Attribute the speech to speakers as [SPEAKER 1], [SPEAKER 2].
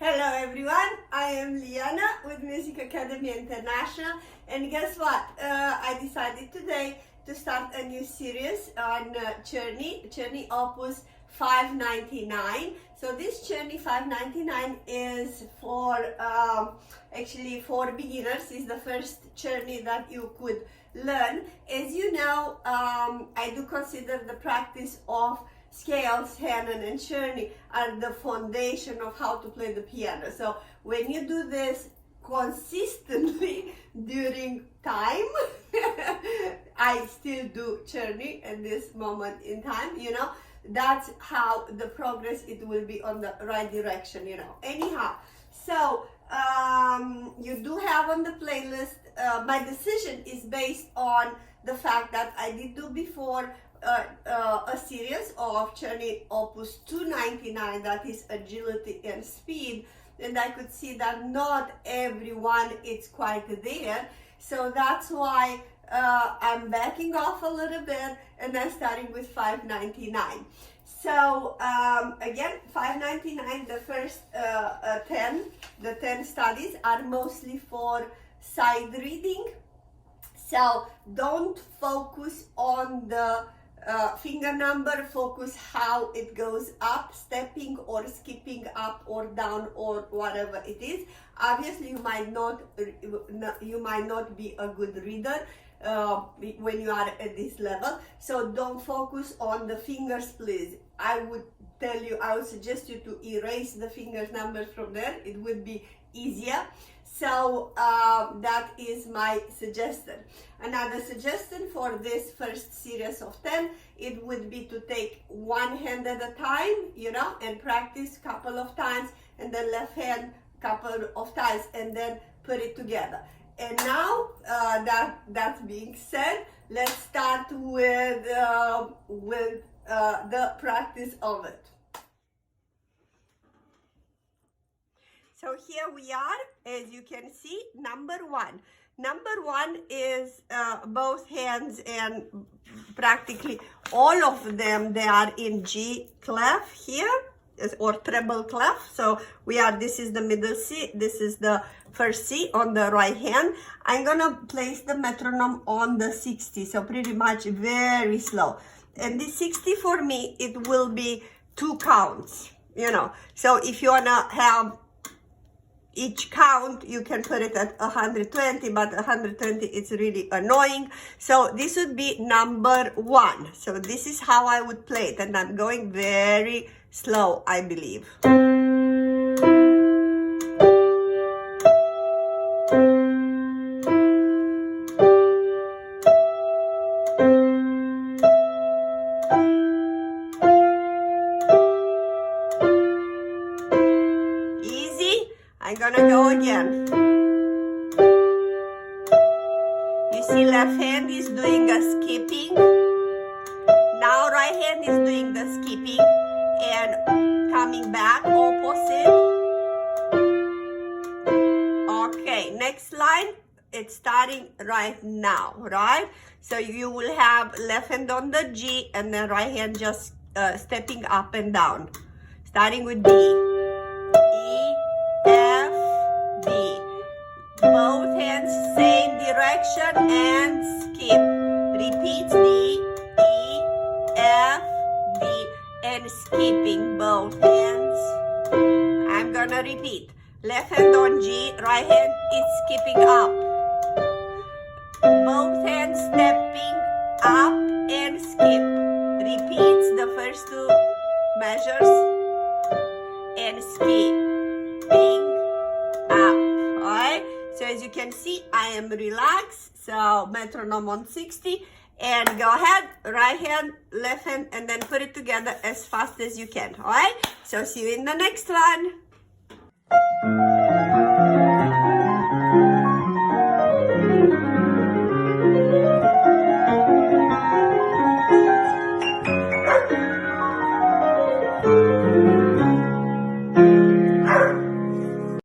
[SPEAKER 1] Hello everyone, I am Liana with Music Academy International, and guess what? I decided today to start a new series on Czerny opus 599. So this Czerny 599 is for actually for beginners. Is the first Czerny that you could learn. As you know, I do consider the practice of scales, Hanon and Czerny are the foundation of how to play the piano. So when you do this consistently during time, I still do Czerny at this moment in time, you know, that's how the progress, it will be on the right direction, you know. Anyhow, so you do have on the playlist, my decision is based on the fact that I did do before a series of Czerny opus 299, that is agility and speed, and I could see that not everyone is quite there, so that's why I'm backing off a little bit and I'm starting with 599. So again, 599, the first 10 studies are mostly for side reading, so don't focus on the finger number, focus how it goes up, stepping or skipping up or down or whatever it is. Obviously you might not be a good reader when you are at this level, so don't focus on the fingers, please. I would suggest you to erase the fingers numbers from there. It would be easier. So that is my suggestion. Another suggestion for this first series of 10, it would be to take one hand at a time, you know, and practice a couple of times, and then left hand couple of times, and then put it together. And now that being said, let's start with the practice of it. So here we are, as you can see, number one. Number one is both hands, and practically all of them, they are in G clef here, or treble clef. So we are, this is the middle C, this is the first C on the right hand. I'm gonna place the metronome on the 60, so pretty much very slow. And this 60 for me, it will be 2 counts, you know. So if you wanna have each count, you can put it at 120, but 120 is really annoying. So this would be number one. So this is how I would play it, and I'm going very slow, I believe. I'm gonna go again. You see, left hand is doing a skipping. Now right hand is doing the skipping and coming back opposite. Okay, next line, it's starting right now, right? So you will have left hand on the G and then right hand just stepping up and down. Starting with D. F, D. Both hands same direction and skip. Repeat D, E, F, D, and skipping both hands. I'm gonna repeat. Left hand on G, right hand is skipping up. Both hands stepping up and skip. Repeats the first 2 measures and skip. Up. Alright, so as you can see, I am relaxed. So metronome on 60, and go ahead, right hand, left hand, and then put it together as fast as you can. Alright, so see you in the next one.